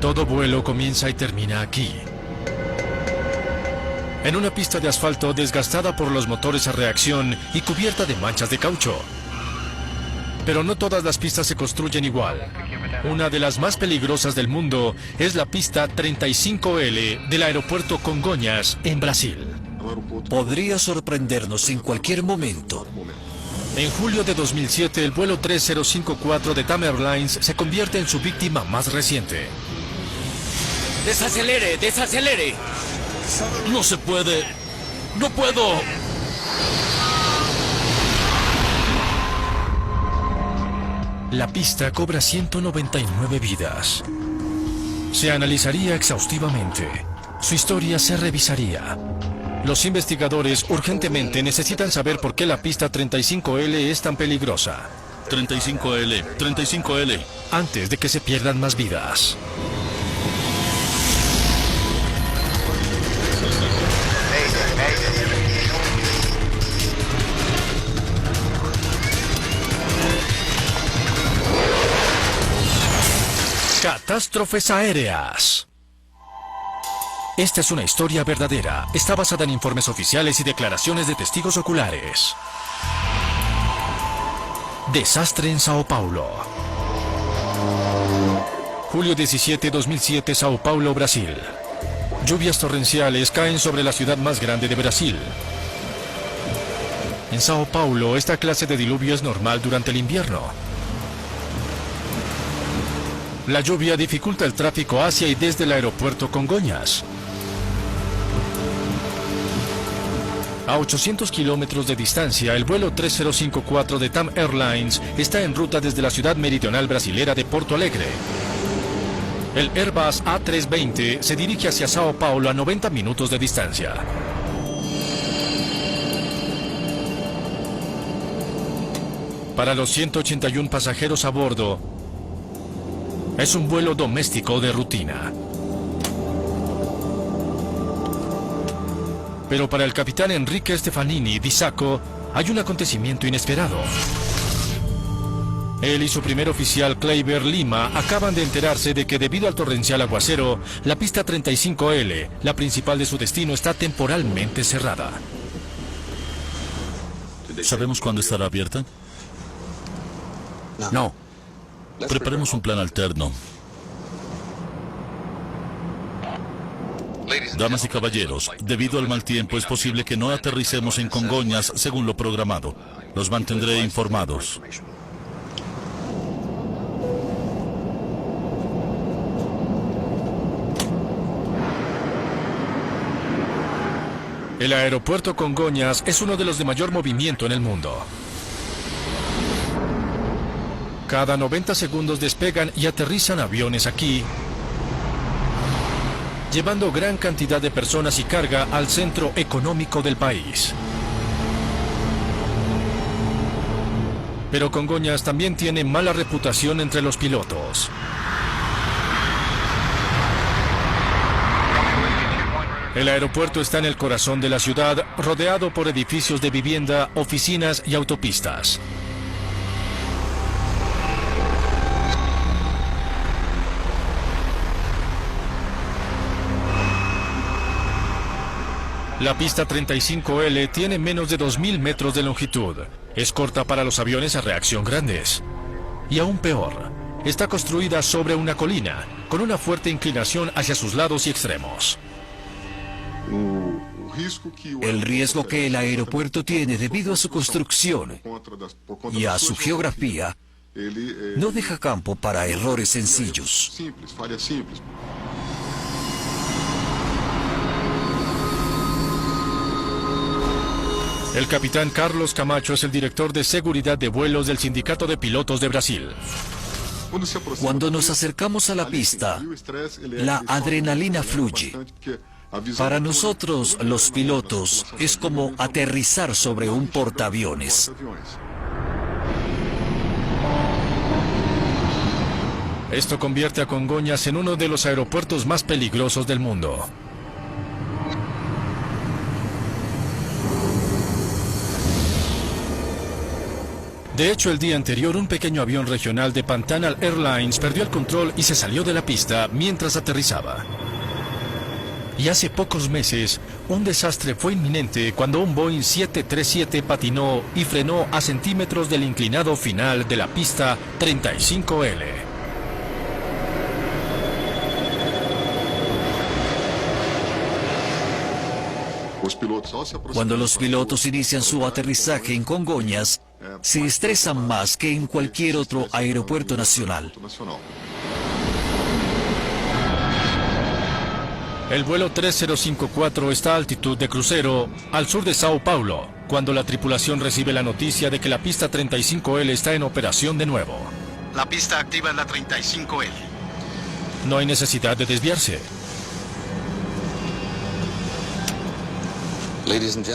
Todo vuelo comienza y termina aquí, en una pista de asfalto desgastada por los motores a reacción y cubierta de manchas de caucho. Pero no todas las pistas se construyen igual. Una de las más peligrosas del mundo es la pista 35L del aeropuerto Congonhas, en Brasil. Podría sorprendernos en cualquier momento. En julio de 2007, el vuelo 3054 de TAM Airlines se convierte en su víctima más reciente. ¡Desacelere! ¡Desacelere! No se puede. ¡No puedo! La pista cobra 199 vidas. Se analizaría exhaustivamente. Su historia se revisaría. Los investigadores urgentemente necesitan saber por qué la pista 35L es tan peligrosa. 35L, 35L. Antes de que se pierdan más vidas. Catástrofes aéreas. Esta es una historia verdadera. Está basada en informes oficiales y declaraciones de testigos oculares. Desastre en Sao Paulo. Julio 17, 2007, Sao Paulo, Brasil. Lluvias torrenciales caen sobre la ciudad más grande de Brasil. En Sao Paulo, esta clase de diluvio es normal durante el invierno. La lluvia dificulta el tráfico hacia y desde el aeropuerto Congonhas. A 800 kilómetros de distancia, el vuelo 3054 de TAM Airlines está en ruta desde la ciudad meridional brasilera de Porto Alegre. El Airbus A320 se dirige hacia Sao Paulo a 90 minutos de distancia. Para los 181 pasajeros a bordo, es un vuelo doméstico de rutina. Pero para el capitán Enrique Stefanini di Sacco hay un acontecimiento inesperado. Él y su primer oficial, Kleiber Lima, acaban de enterarse de que debido al torrencial aguacero, la pista 35L, la principal de su destino, está temporalmente cerrada. ¿Sabemos cuándo estará abierta? No. Preparemos un plan alterno. Damas y caballeros, debido al mal tiempo es posible que no aterricemos en Congonhas según lo programado. Los mantendré informados. El aeropuerto Congonhas es uno de los de mayor movimiento en el mundo. Cada 90 segundos despegan y aterrizan aviones aquí, llevando gran cantidad de personas y carga al centro económico del país. Pero Congonhas también tiene mala reputación entre los pilotos. El aeropuerto está en el corazón de la ciudad, rodeado por edificios de vivienda, oficinas y autopistas. La pista 35L tiene menos de 2.000 metros de longitud. Es corta para los aviones a reacción grandes. Y aún peor, está construida sobre una colina, con una fuerte inclinación hacia sus lados y extremos. El riesgo que el aeropuerto tiene debido a su construcción y a su geografía no deja campo para errores sencillos. El capitán Carlos Camacho es el director de seguridad de vuelos del Sindicato de Pilotos de Brasil. Cuando nos acercamos a la pista, la adrenalina fluye. Para nosotros, los pilotos, es como aterrizar sobre un portaaviones. Esto convierte a Congonhas en uno de los aeropuertos más peligrosos del mundo. De hecho, el día anterior, un pequeño avión regional de Pantanal Airlines perdió el control y se salió de la pista mientras aterrizaba. Y hace pocos meses, un desastre fue inminente cuando un Boeing 737 patinó y frenó a centímetros del inclinado final de la pista 35L. Cuando los pilotos inician su aterrizaje en Congonhas, se estresan más que en cualquier otro aeropuerto nacional. El vuelo 3054 está a altitud de crucero, al sur de Sao Paulo, cuando la tripulación recibe la noticia de que la pista 35L está en operación de nuevo. La pista activa es la 35L. No hay necesidad de desviarse.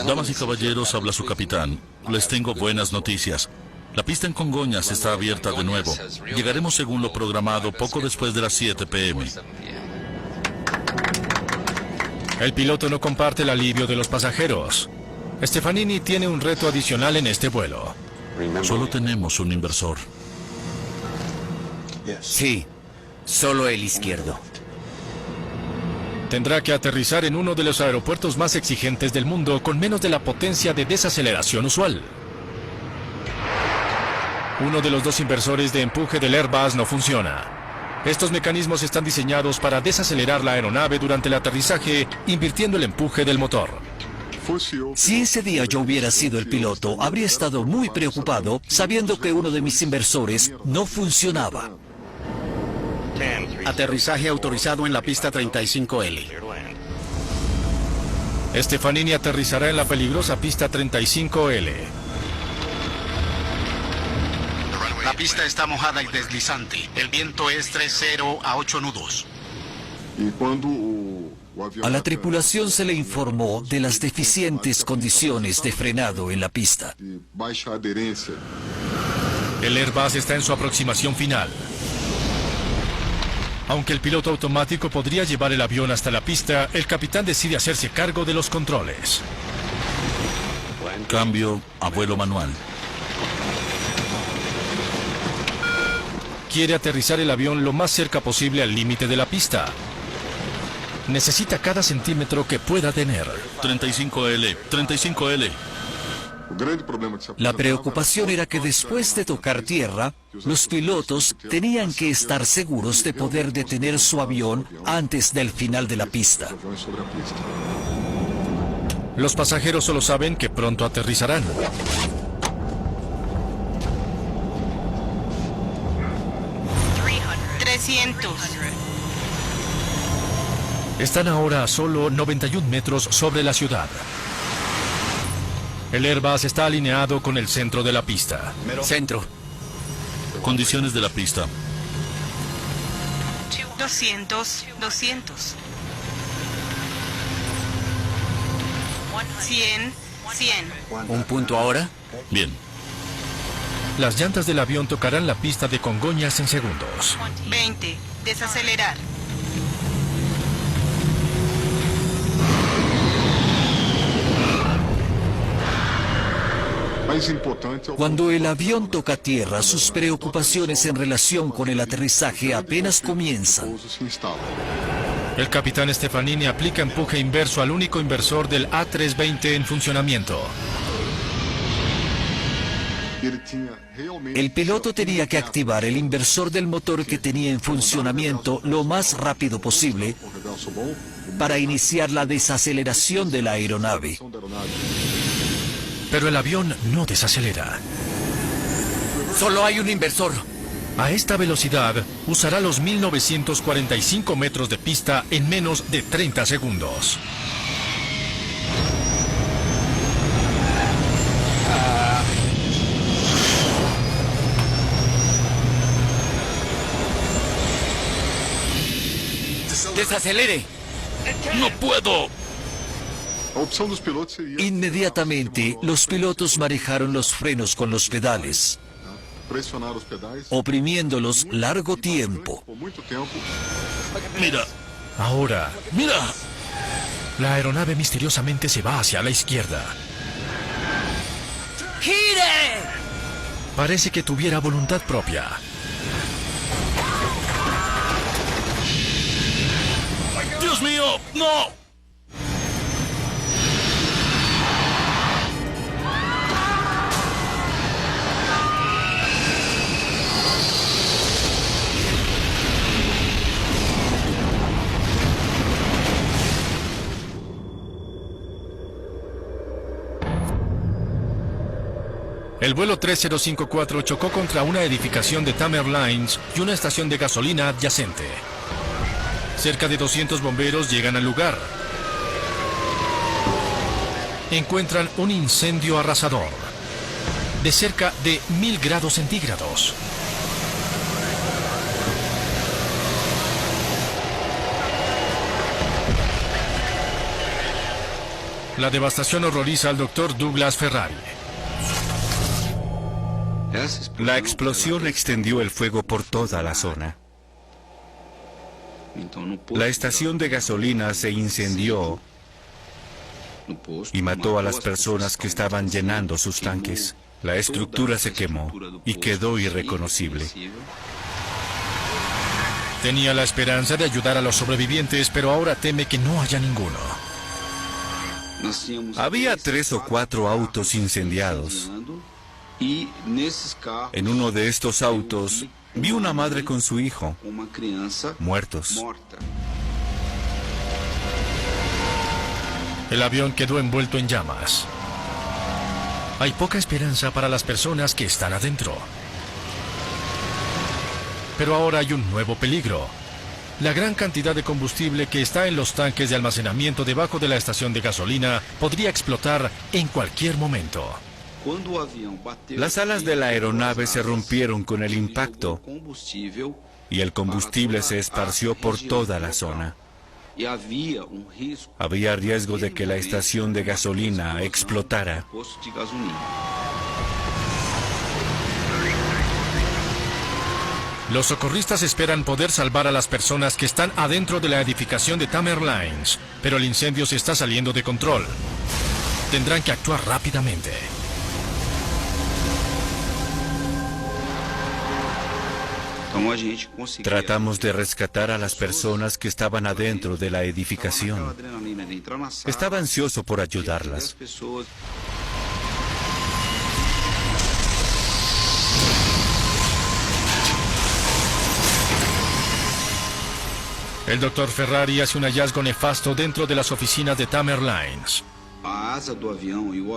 Damas y caballeros, habla su capitán. Les tengo buenas noticias. La pista en Congonhas está abierta de nuevo. Llegaremos según lo programado poco después de las 7 p.m. El piloto no comparte el alivio de los pasajeros. Stefanini tiene un reto adicional en este vuelo. Solo tenemos un inversor. Sí, solo el izquierdo. Tendrá que aterrizar en uno de los aeropuertos más exigentes del mundo con menos de la potencia de desaceleración usual. Uno de los dos inversores de empuje del Airbus no funciona. Estos mecanismos están diseñados para desacelerar la aeronave durante el aterrizaje, invirtiendo el empuje del motor. Si ese día yo hubiera sido el piloto, habría estado muy preocupado sabiendo que uno de mis inversores no funcionaba. Aterrizaje autorizado en la pista 35L. Stefanini aterrizará en la peligrosa pista 35L. La pista está mojada y deslizante. El viento es 30 a 8 nudos. A la tripulación se le informó de las deficientes condiciones de frenado en la pista. El Airbus está en su aproximación final. Aunque el piloto automático podría llevar el avión hasta la pista, el capitán decide hacerse cargo de los controles. Cambio a vuelo manual. Quiere aterrizar el avión lo más cerca posible al límite de la pista. Necesita cada centímetro que pueda tener. 35L, 35L. La preocupación era que después de tocar tierra, los pilotos tenían que estar seguros de poder detener su avión antes del final de la pista. Los pasajeros solo saben que pronto aterrizarán. Están ahora a solo 91 metros sobre la ciudad. El Airbus está alineado con el centro de la pista. Centro. Condiciones de la pista. 200. 100. ¿Un punto ahora? Bien. Las llantas del avión tocarán la pista de Congonhas en segundos. 20. Desacelerar. Cuando el avión toca tierra, sus preocupaciones en relación con el aterrizaje apenas comienzan. El capitán Stefanini aplica empuje inverso al único inversor del A320 en funcionamiento. El piloto tenía que activar el inversor del motor que tenía en funcionamiento lo más rápido posible para iniciar la desaceleración de la aeronave. Pero el avión no desacelera. Solo hay un inversor. A esta velocidad, usará los 1945 metros de pista en menos de 30 segundos. ¡Desacelere! ¡No puedo! Inmediatamente, los pilotos manejaron los frenos con los pedales, oprimiéndolos largo tiempo. Mira, Ahora, mira. la aeronave misteriosamente se va hacia la izquierda. ¡Gire! Parece que tuviera voluntad propia. ¡Dios mío! ¡No! El vuelo 3054 chocó contra una edificación de TAM Airlines y una estación de gasolina adyacente. Cerca de 200 bomberos llegan al lugar. Encuentran un incendio arrasador de cerca de 1000 grados centígrados. La devastación horroriza al Dr. Douglas Ferrari. La explosión extendió el fuego por toda la zona. La estación de gasolina se incendió y mató a las personas que estaban llenando sus tanques. La estructura se quemó y quedó irreconocible. Tenía la esperanza de ayudar a los sobrevivientes, pero ahora teme que no haya ninguno. Había 3 o 4 autos incendiados. En uno de estos autos vi una madre con su hijo, muertos. El avión quedó envuelto en llamas. Hay poca esperanza para las personas que están adentro. Pero ahora hay un nuevo peligro. La gran cantidad de combustible que está en los tanques de almacenamiento debajo de la estación de gasolina podría explotar en cualquier momento. Las alas de la aeronave se rompieron con el impacto y el combustible se esparció por toda la zona. Había riesgo de que la estación de gasolina explotara. Los socorristas esperan poder salvar a las personas que están adentro de la edificación de TAM Airlines, pero el incendio se está saliendo de control. Tendrán que actuar rápidamente. Tratamos de rescatar a las personas que estaban adentro de la edificación. Estaba ansioso por ayudarlas. El Dr. Ferrari hace un hallazgo nefasto dentro de las oficinas de TAM Airlines.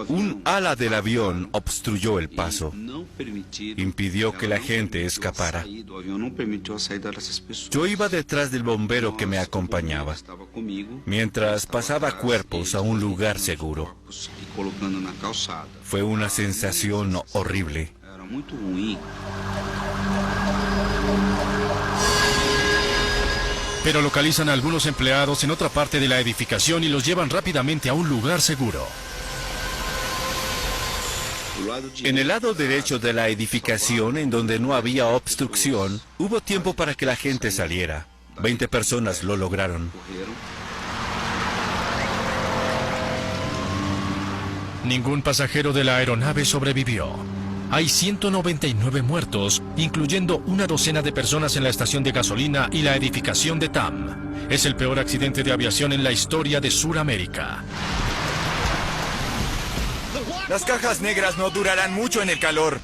Un ala del avión obstruyó el paso. Impidió que la gente escapara. Yo iba detrás del bombero que me acompañaba, mientras pasaba cuerpos a un lugar seguro. Fue una sensación horrible. Pero localizan a algunos empleados en otra parte de la edificación y los llevan rápidamente a un lugar seguro. En el lado derecho de la edificación, en donde no había obstrucción, hubo tiempo para que la gente saliera. 20 personas lo lograron. Ningún pasajero de la aeronave sobrevivió. Hay 199 muertos, incluyendo una docena de personas en la estación de gasolina y la edificación de TAM. Es el peor accidente de aviación en la historia de Sudamérica. Las cajas negras no durarán mucho en el calor.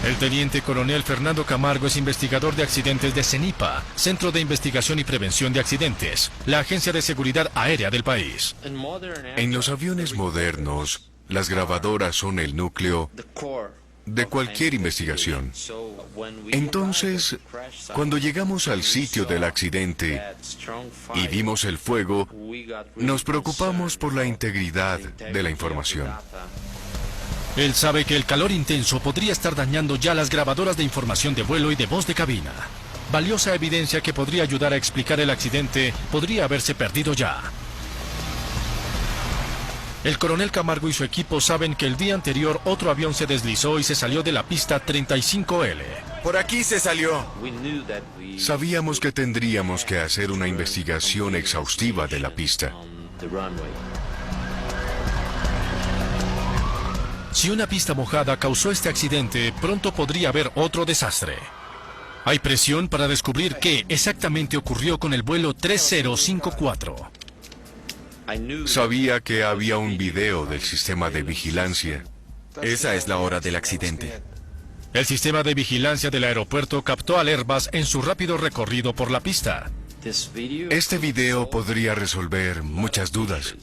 El teniente coronel Fernando Camargo es investigador de accidentes de CENIPA, Centro de Investigación y Prevención de Accidentes, la agencia de seguridad aérea del país. En los aviones modernos, las grabadoras son el núcleo de cualquier investigación. Entonces, cuando llegamos al sitio del accidente y vimos el fuego, nos preocupamos por la integridad de la información. Él sabe que el calor intenso podría estar dañando ya las grabadoras de información de vuelo y de voz de cabina. Valiosa evidencia que podría ayudar a explicar el accidente podría haberse perdido ya. El coronel Camargo y su equipo saben que el día anterior otro avión se deslizó y se salió de la pista 35L. Por aquí se salió. Sabíamos que tendríamos que hacer una investigación exhaustiva de la pista. Si una pista mojada causó este accidente, pronto podría haber otro desastre. Hay presión para descubrir qué exactamente ocurrió con el vuelo 3054. Sabía que había un video del sistema de vigilancia. Esa es la hora del accidente. El sistema de vigilancia del aeropuerto captó al Airbus en su rápido recorrido por la pista. Este video podría resolver muchas dudas.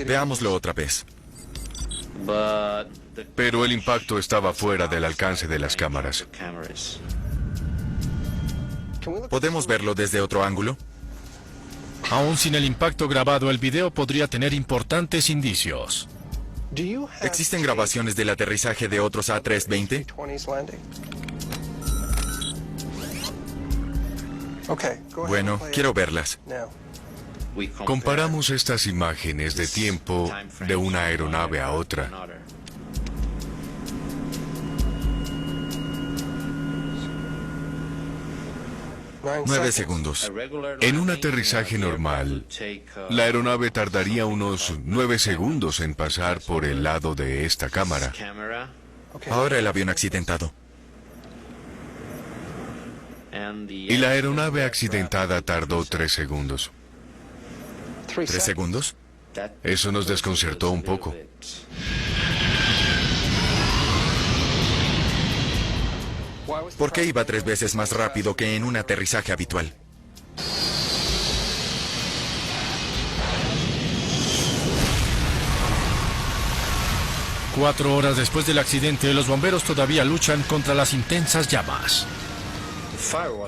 Veámoslo otra vez. Pero el impacto estaba fuera del alcance de las cámaras. ¿Podemos verlo desde otro ángulo? Aún sin el impacto grabado, el video podría tener importantes indicios. ¿Existen grabaciones del aterrizaje de otros A320? Bueno, quiero verlas. Comparamos estas imágenes de tiempo de una aeronave a otra. Nueve segundos. En un aterrizaje normal, la aeronave tardaría unos 9 segundos en pasar por el lado de esta cámara. Ahora el avión accidentado. Y la aeronave accidentada tardó 3 segundos. ¿3 segundos? Eso nos desconcertó un poco. ¿Por qué iba 3 veces más rápido que en un aterrizaje habitual? Cuatro horas después del accidente, los bomberos todavía luchan contra las intensas llamas.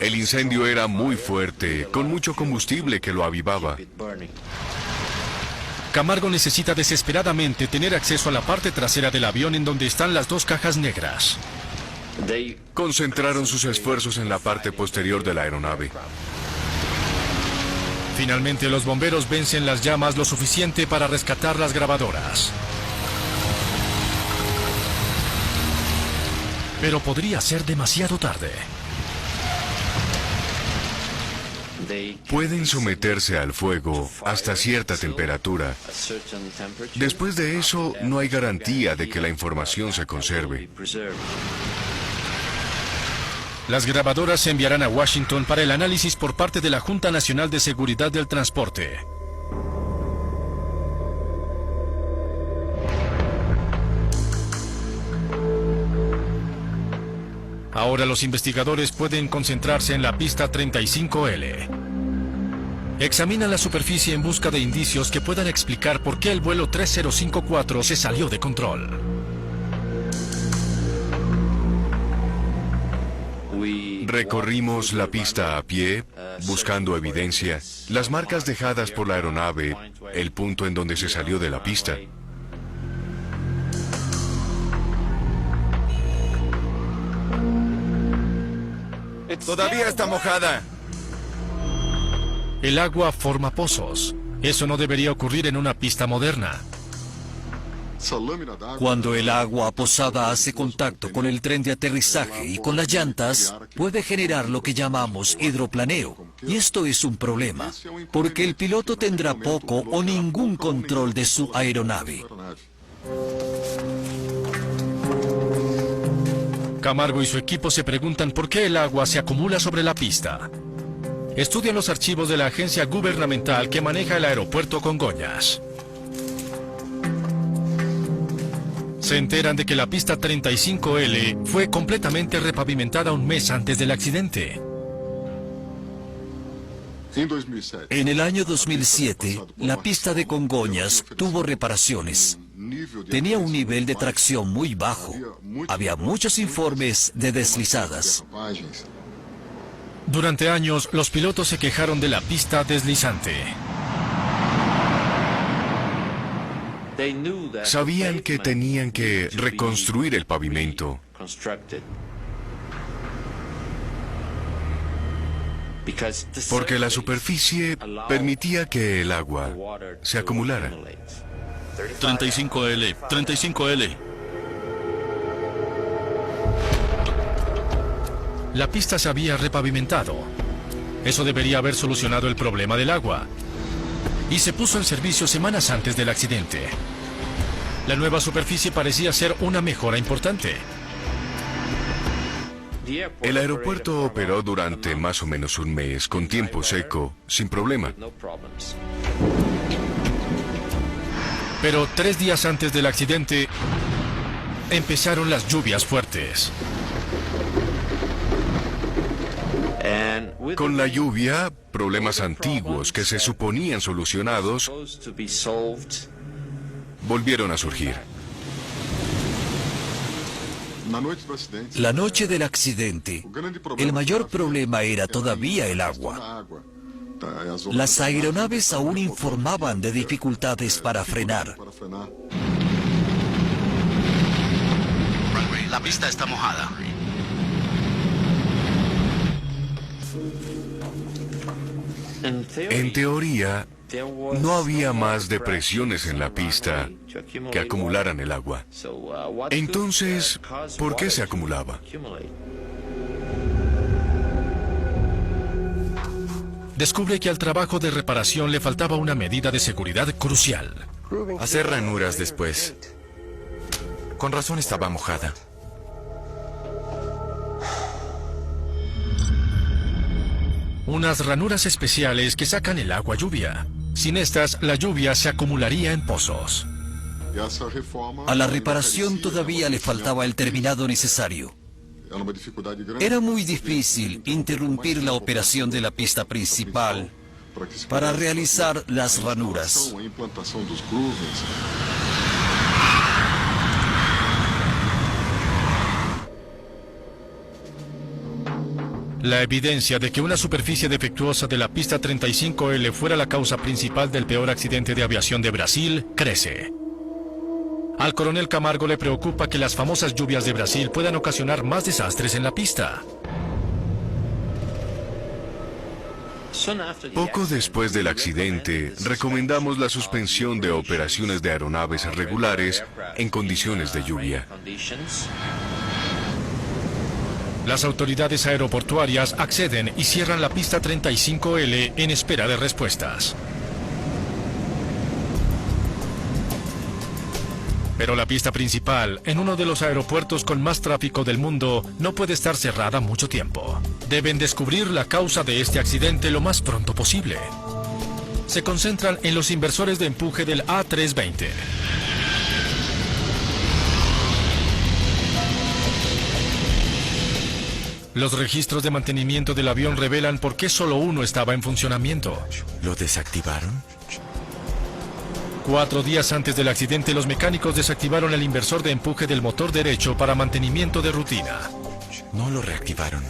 El incendio era muy fuerte, con mucho combustible que lo avivaba. Camargo necesita desesperadamente tener acceso a la parte trasera del avión en donde están las dos cajas negras. Concentraron sus esfuerzos en la parte posterior de la aeronave. Finalmente, los bomberos vencen las llamas lo suficiente para rescatar las grabadoras. Pero podría ser demasiado tarde. Pueden someterse al fuego hasta cierta temperatura. Después de eso, no hay garantía de que la información se conserve. Las grabadoras se enviarán a Washington para el análisis por parte de la Junta Nacional de Seguridad del Transporte. Ahora los investigadores pueden concentrarse en la pista 35L. Examinan la superficie en busca de indicios que puedan explicar por qué el vuelo 3054 se salió de control. Recorrimos la pista a pie, buscando evidencia, las marcas dejadas por la aeronave, el punto en donde se salió de la pista. Todavía está mojada. El agua forma pozos. Eso no debería ocurrir en una pista moderna. Cuando el agua posada hace contacto con el tren de aterrizaje y con las llantas, puede generar lo que llamamos hidroplaneo. Y esto es un problema, porque el piloto tendrá poco o ningún control de su aeronave. Camargo y su equipo se preguntan por qué el agua se acumula sobre la pista. Estudian los archivos de la agencia gubernamental que maneja el aeropuerto Congonhas. Se enteran de que la pista 35L fue completamente repavimentada un mes antes del accidente. En el año 2007, la pista de Congonhas tuvo reparaciones. Tenía un nivel de tracción muy bajo. Había muchos informes de deslizadas. Durante años, los pilotos se quejaron de la pista deslizante. Sabían que tenían que reconstruir el pavimento. Porque la superficie permitía que el agua se acumulara. 35L, 35L. La pista se había repavimentado. Eso debería haber solucionado el problema del agua. Y se puso en servicio semanas antes del accidente. La nueva superficie parecía ser una mejora importante. El aeropuerto operó durante más o menos un mes, con tiempo seco, sin problema. Pero 3 días antes del accidente, empezaron las lluvias fuertes. Con la lluvia, problemas antiguos que se suponían solucionados volvieron a surgir. La noche del accidente, el mayor problema era todavía el agua. Las aeronaves aún informaban de dificultades para frenar. La pista está mojada. En teoría, no había más depresiones en la pista que acumularan el agua. Entonces, ¿por qué se acumulaba? Descubre que al trabajo de reparación le faltaba una medida de seguridad crucial. Hacer ranuras después. Con razón estaba mojada. Unas ranuras especiales que sacan el agua lluvia. Sin estas, la lluvia se acumularía en pozos. A la reparación todavía le faltaba el terminado necesario. Era muy difícil interrumpir la operación de la pista principal para realizar las ranuras. La evidencia de que una superficie defectuosa de la pista 35L fuera la causa principal del peor accidente de aviación de Brasil crece. Al coronel Camargo le preocupa que las famosas lluvias de Brasil puedan ocasionar más desastres en la pista. Poco después del accidente, recomendamos la suspensión de operaciones de aeronaves regulares en condiciones de lluvia. Las autoridades aeroportuarias acceden y cierran la pista 35L en espera de respuestas. Pero la pista principal, en uno de los aeropuertos con más tráfico del mundo, no puede estar cerrada mucho tiempo. Deben descubrir la causa de este accidente lo más pronto posible. Se concentran en los inversores de empuje del A320. Los registros de mantenimiento del avión revelan por qué solo uno estaba en funcionamiento. ¿Lo desactivaron? 4 días antes del accidente, los mecánicos desactivaron el inversor de empuje del motor derecho para mantenimiento de rutina. No lo reactivaron.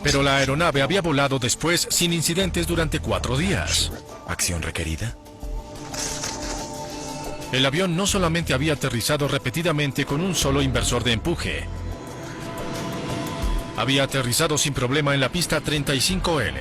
Pero la aeronave había volado después sin incidentes durante 4 días. ¿Acción requerida? El avión no solamente había aterrizado repetidamente con un solo inversor de empuje. Había aterrizado sin problema en la pista 35L.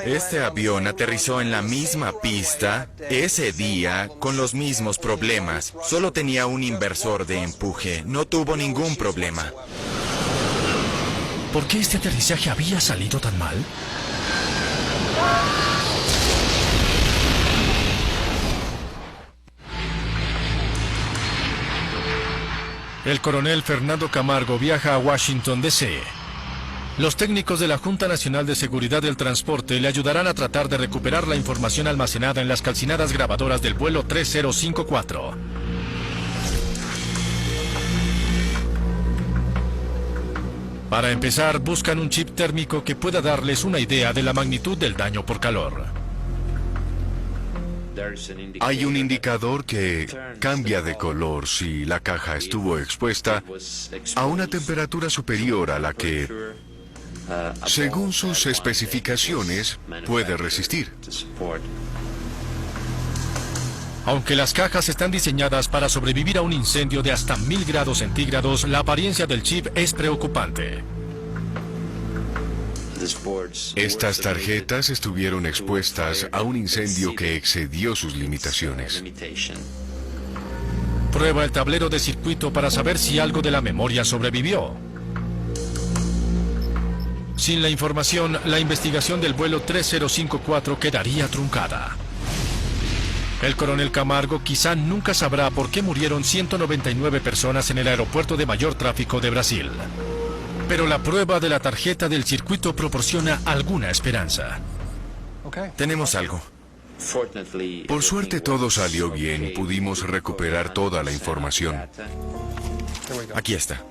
Este avión aterrizó en la misma pista ese día con los mismos problemas. Solo tenía un inversor de empuje. No tuvo ningún problema. ¿Por qué este aterrizaje había salido tan mal? El coronel Fernando Camargo viaja a Washington, D.C. Los técnicos de la Junta Nacional de Seguridad del Transporte le ayudarán a tratar de recuperar la información almacenada en las calcinadas grabadoras del vuelo 3054. Para empezar, buscan un chip térmico que pueda darles una idea de la magnitud del daño por calor. Hay un indicador que cambia de color si la caja estuvo expuesta a una temperatura superior a la que, según sus especificaciones, puede resistir. Aunque las cajas están diseñadas para sobrevivir a un incendio de hasta 1000 grados centígrados, la apariencia del chip es preocupante. Estas tarjetas estuvieron expuestas a un incendio que excedió sus limitaciones. Prueba el tablero de circuito para saber si algo de la memoria sobrevivió. Sin la información, la investigación del vuelo 3054 quedaría truncada. El coronel Camargo quizá nunca sabrá por qué murieron 199 personas en el aeropuerto de mayor tráfico de Brasil. Pero la prueba de la tarjeta del circuito proporciona alguna esperanza. Tenemos algo. Por suerte todo salió bien y pudimos recuperar toda la información. Aquí está.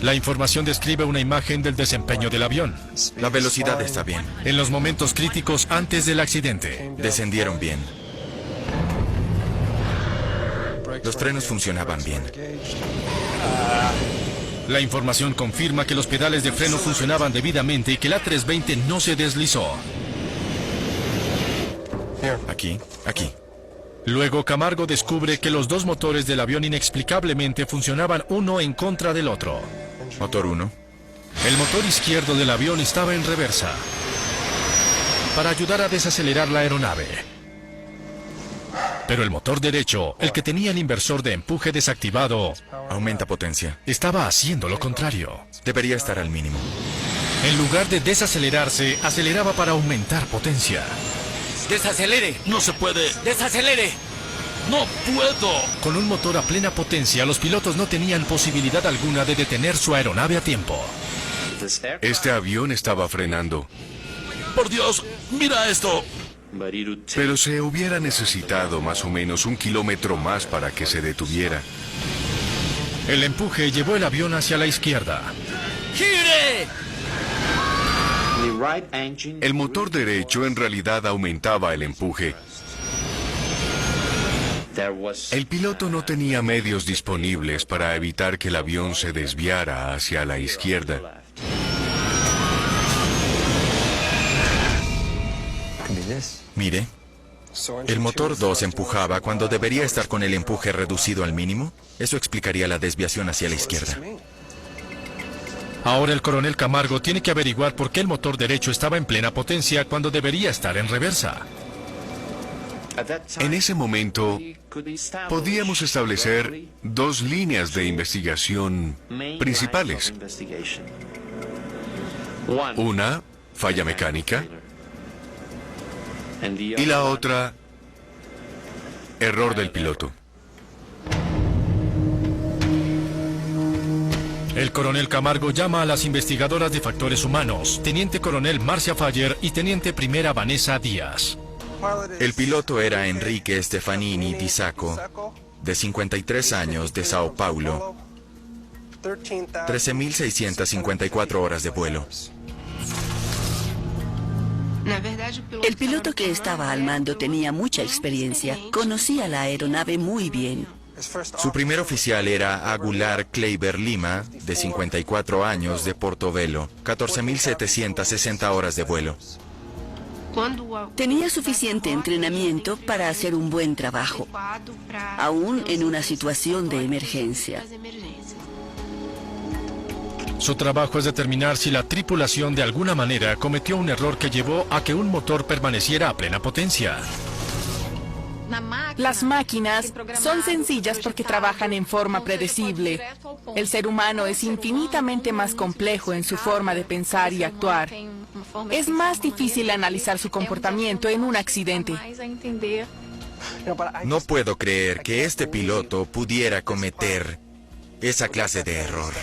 La información describe una imagen del desempeño del avión. La velocidad está bien. En los momentos críticos antes del accidente. Descendieron bien. Los frenos funcionaban bien. La información confirma que los pedales de freno funcionaban debidamente y que la A320 no se deslizó. Aquí, aquí. Luego Camargo descubre que los dos motores del avión inexplicablemente funcionaban uno en contra del otro. Motor 1. El motor izquierdo del avión estaba en reversa para ayudar a desacelerar la aeronave. Pero el motor derecho, el que tenía el inversor de empuje desactivado, Aumenta potencia. estaba haciendo lo contrario. Debería estar al mínimo. En lugar de desacelerarse, aceleraba para aumentar potencia. ¡Desacelere! No se puede. ¡Desacelere! ¡No puedo! Con un motor a plena potencia, los pilotos no tenían posibilidad alguna de detener su aeronave a tiempo. Este avión estaba frenando, ¡Por Dios! ¡Mira esto! pero se hubiera necesitado más o menos 1 kilómetro más para que se detuviera. El empuje llevó el avión hacia la izquierda. ¡Gire! El motor derecho en realidad aumentaba el empuje. El piloto no tenía medios disponibles para evitar que el avión se desviara hacia la izquierda. Mire. El motor 2 empujaba cuando debería estar con el empuje reducido al mínimo. Eso explicaría la desviación hacia la izquierda. Ahora el coronel Camargo tiene que averiguar por qué el motor derecho estaba en plena potencia cuando debería estar en reversa. En ese momento, podíamos establecer 2 líneas de investigación principales. Una, falla mecánica, y la otra, error del piloto. El coronel Camargo llama a las investigadoras de factores humanos, teniente coronel Marcia Fayer y teniente primera Vanessa Díaz. El piloto era Enrique Stefanini Di Sacco, de 53 años, de Sao Paulo. 13.654 horas de vuelo. El piloto que estaba al mando tenía mucha experiencia, conocía la aeronave muy bien. Su primer oficial era Aguilar Kleiber Lima, de 54 años, de Portobelo. 14.760 horas de vuelo. Tenía suficiente entrenamiento para hacer un buen trabajo, aún en una situación de emergencia. Su trabajo es determinar si la tripulación de alguna manera cometió un error que llevó a que un motor permaneciera a plena potencia. Las máquinas son sencillas porque trabajan en forma predecible. El ser humano es infinitamente más complejo en su forma de pensar y actuar. Es más difícil analizar su comportamiento en un accidente. No puedo creer que este piloto pudiera cometer esa clase de error.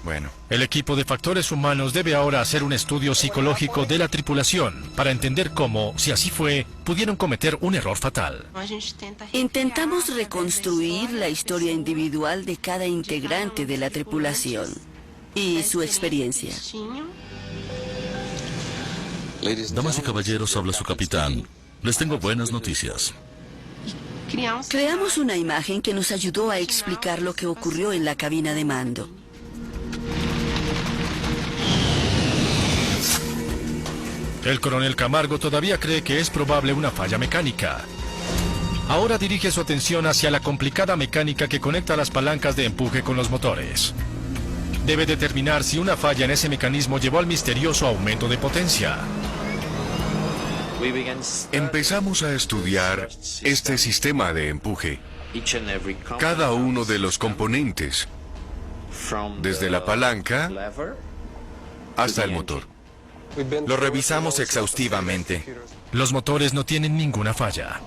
Bueno. El equipo de factores humanos debe ahora hacer un estudio psicológico de la tripulación para entender cómo, si así fue, pudieron cometer un error fatal. Intentamos reconstruir la historia individual de cada integrante de la tripulación y su experiencia. Damas y caballeros, habla su capitán. Les tengo buenas noticias. Creamos una imagen que nos ayudó a explicar lo que ocurrió en la cabina de mando. El coronel Camargo todavía cree que es probable una falla mecánica. Ahora dirige su atención hacia la complicada mecánica que conecta las palancas de empuje con los motores. Debe determinar si una falla en ese mecanismo llevó al misterioso aumento de potencia. Empezamos a estudiar este sistema de empuje, cada uno de los componentes, desde la palanca hasta el motor. Lo revisamos exhaustivamente. Los motores no tienen ninguna falla.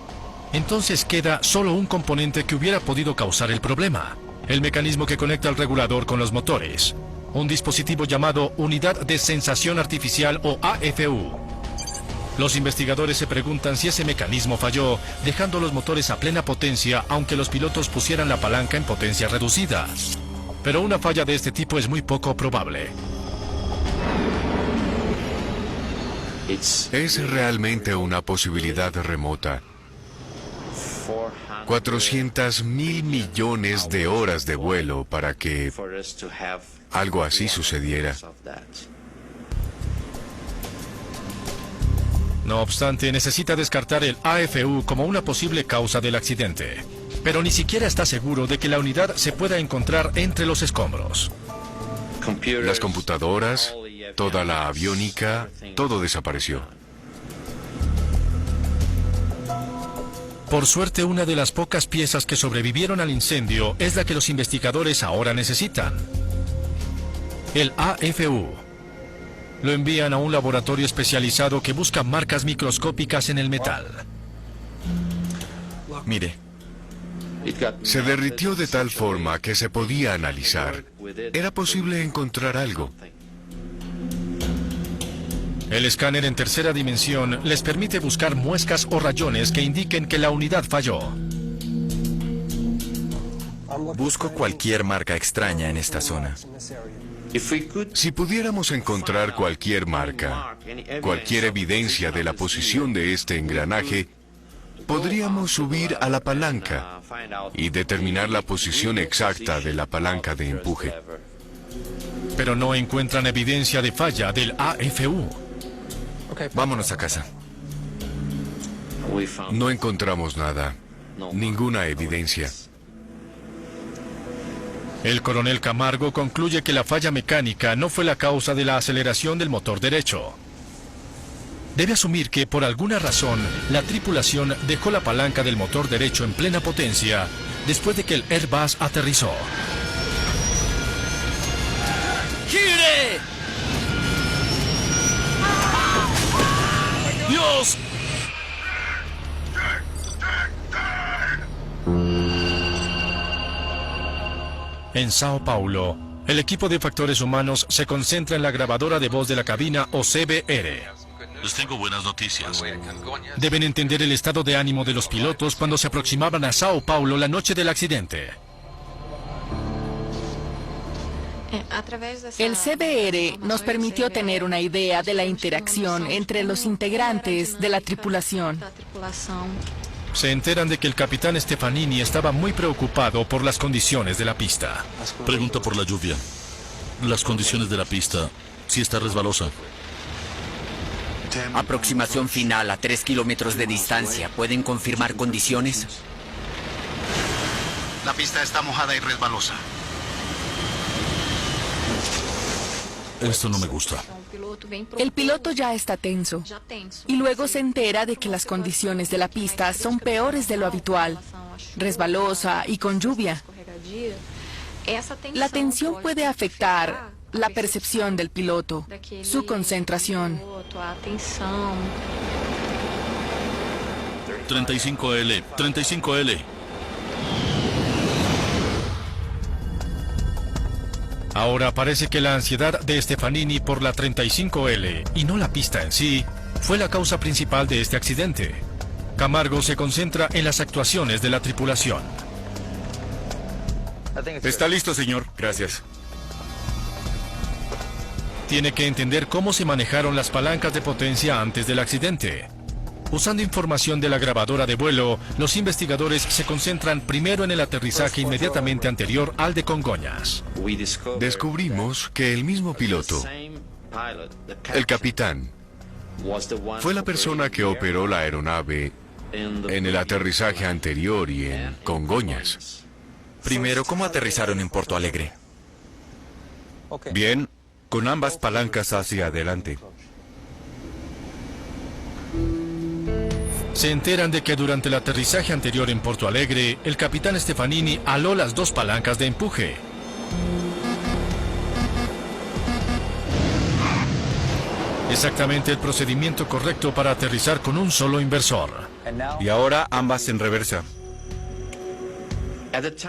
Entonces queda solo un componente que hubiera podido causar el problema: el mecanismo que conecta el regulador con los motores. Un dispositivo llamado Unidad de Sensación Artificial o AFU. Los investigadores se preguntan si ese mecanismo falló, dejando los motores a plena potencia aunque los pilotos pusieran la palanca en potencia reducida. Pero una falla de este tipo es muy poco probable. Es realmente una posibilidad remota. 400.000 millones de horas de vuelo para que algo así sucediera. No obstante, necesita descartar el AFU como una posible causa del accidente. Pero ni siquiera está seguro de que la unidad se pueda encontrar entre los escombros. Las computadoras, toda la aviónica, todo desapareció. Por suerte, una de las pocas piezas que sobrevivieron al incendio es la que los investigadores ahora necesitan: el AFU. Lo envían a un laboratorio especializado que busca marcas microscópicas en el metal. Mire. Se derritió de tal forma que se podía analizar. Era posible encontrar algo. El escáner en tercera dimensión les permite buscar muescas o rayones que indiquen que la unidad falló. Busco cualquier marca extraña en esta zona. Si pudiéramos encontrar cualquier marca, cualquier evidencia de la posición de este engranaje, podríamos subir a la palanca y determinar la posición exacta de la palanca de empuje. Pero no encuentran evidencia de falla del AFU. Vámonos a casa. No encontramos nada, ninguna evidencia. El coronel Camargo concluye que la falla mecánica no fue la causa de la aceleración del motor derecho. Debe asumir que, por alguna razón, la tripulación dejó la palanca del motor derecho en plena potencia después de que el Airbus aterrizó. ¡Gire! ¡Dios! En Sao Paulo, el equipo de factores humanos se concentra en la grabadora de voz de la cabina o CBR. Les tengo buenas noticias. Deben entender el estado de ánimo de los pilotos cuando se aproximaban a Sao Paulo la noche del accidente. El CBR nos permitió tener una idea de la interacción entre los integrantes de la tripulación. Se enteran de que el capitán Stefanini estaba muy preocupado por las condiciones de la pista. Pregunta por la lluvia. Las condiciones de la pista, si está resbalosa. Aproximación final a 3 kilómetros de distancia. ¿Pueden confirmar condiciones? La pista está mojada y resbalosa. Esto no me gusta. El piloto ya está tenso y luego se entera de que las condiciones de la pista son peores de lo habitual, resbalosa y con lluvia. La tensión puede afectar la percepción del piloto, su concentración. 35L, 35L. Ahora parece que la ansiedad de Stefanini por la 35L, y no la pista en sí, fue la causa principal de este accidente. Camargo se concentra en las actuaciones de la tripulación. Está listo, señor. Gracias. Tiene que entender cómo se manejaron las palancas de potencia antes del accidente. Usando información de la grabadora de vuelo, los investigadores se concentran primero en el aterrizaje inmediatamente anterior al de Congonhas. Descubrimos que el mismo piloto, el capitán, fue la persona que operó la aeronave en el aterrizaje anterior y en Congonhas. Primero, ¿cómo aterrizaron en Porto Alegre? Bien, con ambas palancas hacia adelante. Se enteran de que durante el aterrizaje anterior en Porto Alegre, el capitán Stefanini aló las dos palancas de empuje. Exactamente el procedimiento correcto para aterrizar con un solo inversor. Y ahora ambas en reversa.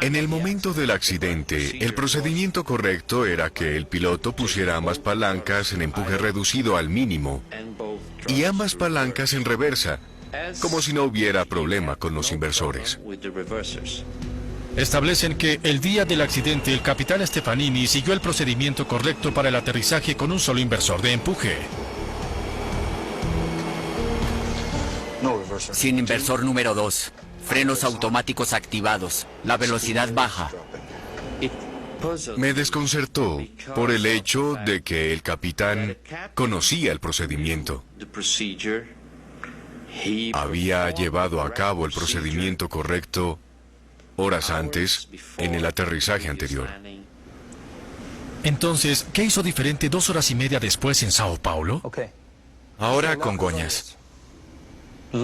En el momento del accidente, el procedimiento correcto era que el piloto pusiera ambas palancas en empuje reducido al mínimo y ambas palancas en reversa, como si no hubiera problema con los inversores. Establecen que el día del accidente el capitán Stefanini siguió el procedimiento correcto para el aterrizaje con un solo inversor de empuje. Sin inversor número 2. Frenos automáticos activados. La velocidad baja. Me desconcertó por el hecho de que el capitán conocía el procedimiento. Había llevado a cabo el procedimiento correcto horas antes en el aterrizaje anterior. Entonces, ¿qué hizo diferente 2 horas y media después en Sao Paulo? Ahora Congonhas.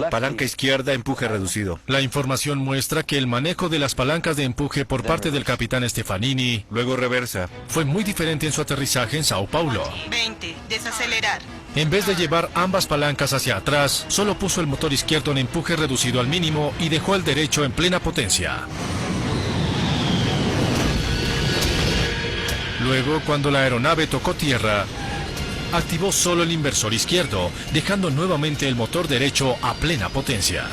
Palanca izquierda, empuje reducido. La información muestra que el manejo de las palancas de empuje por parte del capitán Stefanini Luego reversa. fue muy diferente en su aterrizaje en Sao Paulo. 20. Desacelerar. En vez de llevar ambas palancas hacia atrás, solo puso el motor izquierdo en empuje reducido al mínimo y dejó el derecho en plena potencia. Luego, cuando la aeronave tocó tierra, activó solo el inversor izquierdo, dejando nuevamente el motor derecho a plena potencia.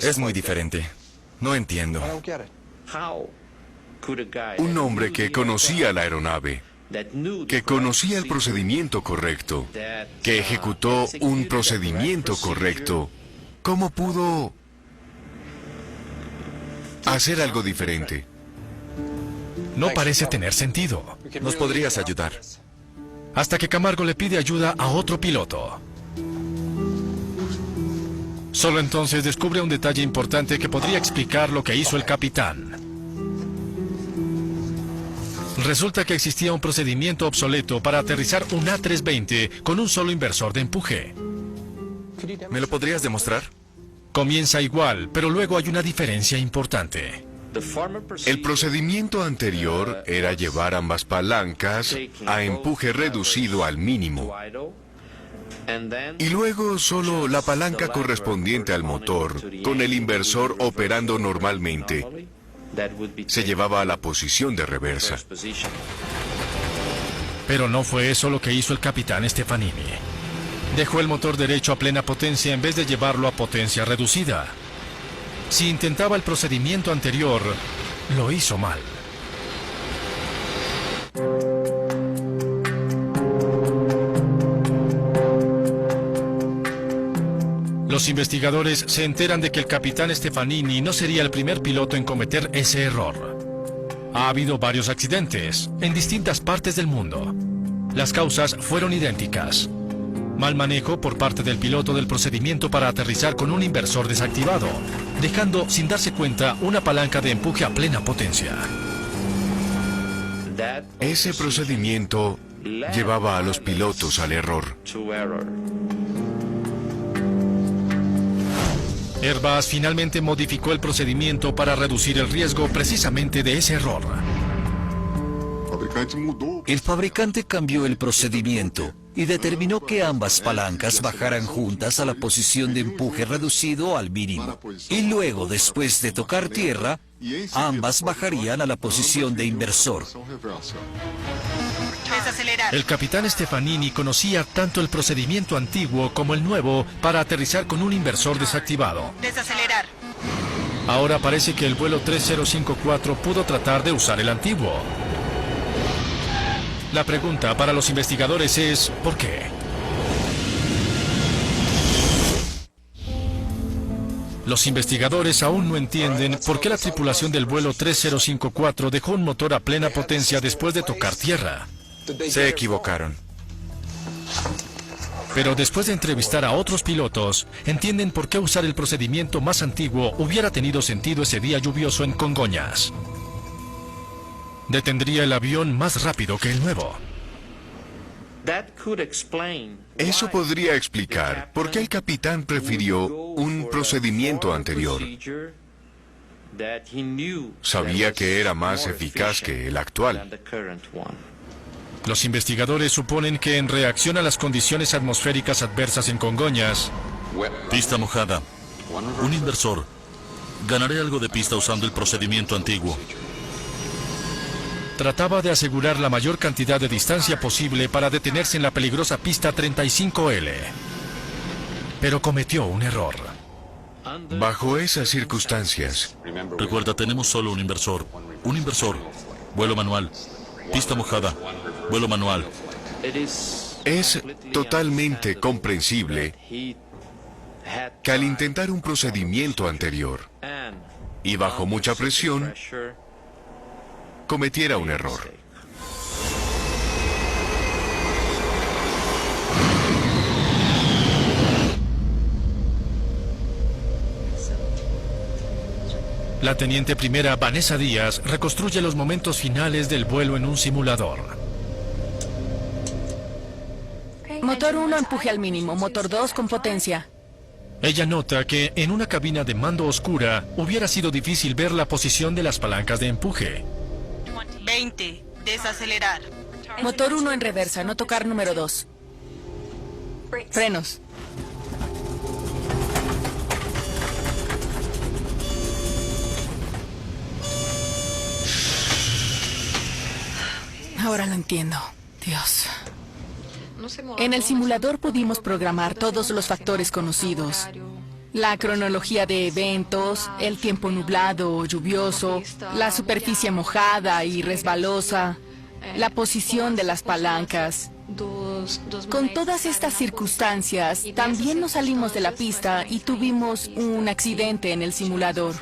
Es muy diferente. No entiendo. Un hombre que conocía la aeronave, que conocía el procedimiento correcto, que ejecutó un procedimiento correcto, ¿cómo pudo hacer algo diferente? No parece tener sentido. ¿Nos podrías ayudar? Hasta que Camargo le pide ayuda a otro piloto. Solo entonces descubre un detalle importante que podría explicar lo que hizo el capitán. Resulta que existía un procedimiento obsoleto para aterrizar un A320 con un solo inversor de empuje. ¿Me lo podrías demostrar? Comienza igual, pero luego hay una diferencia importante. El procedimiento anterior era llevar ambas palancas a empuje reducido al mínimo y luego solo la palanca correspondiente al motor, con el inversor operando normalmente, se llevaba a la posición de reversa. Pero no fue eso lo que hizo el capitán Stefanini. Dejó el motor derecho a plena potencia en vez de llevarlo a potencia reducida. Si intentaba el procedimiento anterior, lo hizo mal. Los investigadores se enteran de que el capitán Stefanini no sería el primer piloto en cometer ese error. Ha habido varios accidentes en distintas partes del mundo. Las causas fueron idénticas. Mal manejo por parte del piloto del procedimiento para aterrizar con un inversor desactivado, dejando sin darse cuenta una palanca de empuje a plena potencia. Ese procedimiento llevaba a los pilotos al error. Airbus finalmente modificó el procedimiento para reducir el riesgo precisamente de ese error. El fabricante cambió el procedimiento y determinó que ambas palancas bajaran juntas a la posición de empuje reducido al mínimo. Y luego, después de tocar tierra, ambas bajarían a la posición de inversor. Desacelerar. El capitán Stefanini conocía tanto el procedimiento antiguo como el nuevo para aterrizar con un inversor desactivado. Desacelerar. Ahora parece que el vuelo 3054 pudo tratar de usar el antiguo. La pregunta para los investigadores es, ¿por qué? Los investigadores aún no entienden por qué la tripulación del vuelo 3054 dejó un motor a plena potencia después de tocar tierra. Se equivocaron. Pero después de entrevistar a otros pilotos, entienden por qué usar el procedimiento más antiguo hubiera tenido sentido ese día lluvioso en Congonhas. Detendría el avión más rápido que el nuevo. Eso podría explicar por qué el capitán prefirió un procedimiento anterior. Sabía que era más eficaz que el actual. Los investigadores suponen que en reacción a las condiciones atmosféricas adversas en Congonhas, Pista mojada. Un inversor. Ganaré algo de pista usando el procedimiento antiguo. trataba de asegurar la mayor cantidad de distancia posible para detenerse en la peligrosa pista 35L. Pero cometió un error. Bajo esas circunstancias, Recuerda, tenemos solo un inversor. Un inversor. Vuelo manual. Pista mojada. Vuelo manual. es totalmente comprensible que al intentar un procedimiento anterior y bajo mucha presión, cometiera un error. La teniente primera Vanessa Díaz reconstruye los momentos finales del vuelo en un simulador. Motor 1 empuje al mínimo, motor 2 con potencia. Ella nota que en una cabina de mando oscura hubiera sido difícil ver la posición de las palancas de empuje. 20. Desacelerar. Motor 1 en reversa, no tocar número 2. Frenos. Ahora lo entiendo. Dios. En el simulador pudimos programar todos los factores conocidos. La cronología de eventos, el tiempo nublado o lluvioso, la superficie mojada y resbalosa, la posición de las palancas. Con todas estas circunstancias, también nos salimos de la pista y tuvimos un accidente en el simulador.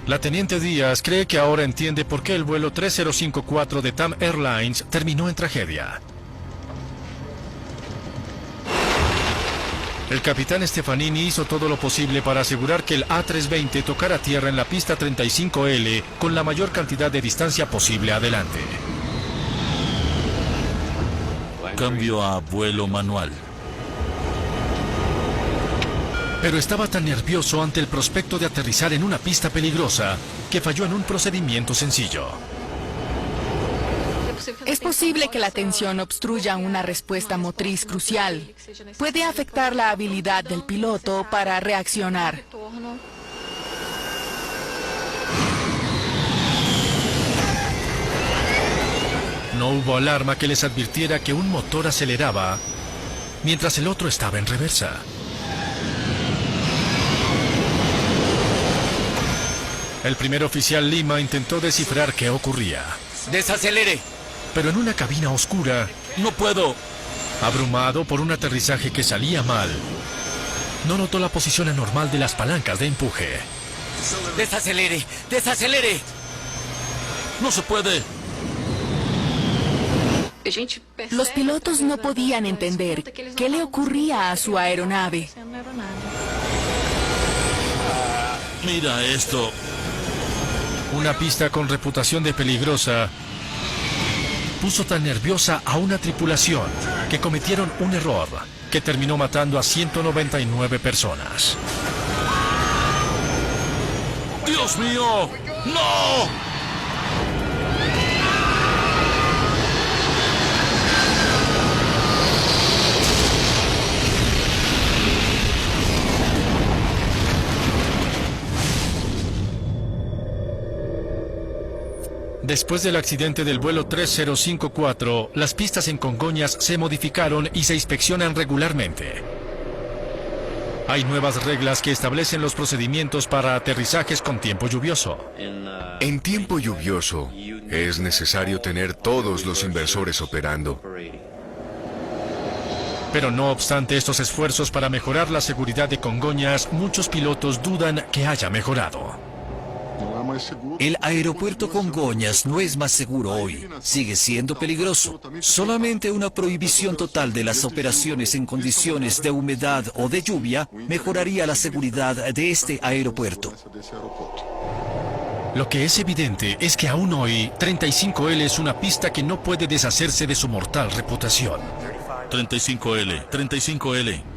La teniente Díaz cree que ahora entiende por qué el vuelo 3054 de TAM Airlines terminó en tragedia. El capitán Stefanini hizo todo lo posible para asegurar que el A320 tocara tierra en la pista 35L con la mayor cantidad de distancia posible adelante. Cambio a vuelo manual. Pero estaba tan nervioso ante el prospecto de aterrizar en una pista peligrosa que falló en un procedimiento sencillo. Es posible que la tensión obstruya una respuesta motriz crucial. Puede afectar la habilidad del piloto para reaccionar. No hubo alarma que les advirtiera que un motor aceleraba mientras el otro estaba en reversa. El primer oficial Lima intentó descifrar qué ocurría. ¡Desacelere! Pero en una cabina oscura, ¡No puedo! abrumado por un aterrizaje que salía mal, no notó la posición anormal de las palancas de empuje. ¡Desacelere! ¡Desacelere! ¡No se puede! Los pilotos no podían entender qué le ocurría a su aeronave. Mira esto. Una pista con reputación de peligrosa puso tan nerviosa a una tripulación que cometieron un error que terminó matando a 199 personas. ¡Dios mío! ¡No! Después del accidente del vuelo 3054, las pistas en Congonhas se modificaron y se inspeccionan regularmente. Hay nuevas reglas que establecen los procedimientos para aterrizajes con tiempo lluvioso. En tiempo lluvioso, es necesario tener todos los inversores operando. Pero no obstante estos esfuerzos para mejorar la seguridad de Congonhas, muchos pilotos dudan que haya mejorado. El aeropuerto Congonhas no es más seguro hoy. Sigue siendo peligroso. Solamente una prohibición total de las operaciones en condiciones de humedad o de lluvia mejoraría la seguridad de este aeropuerto. Lo que es evidente es que aún hoy, 35L es una pista que no puede deshacerse de su mortal reputación. 35L, 35L.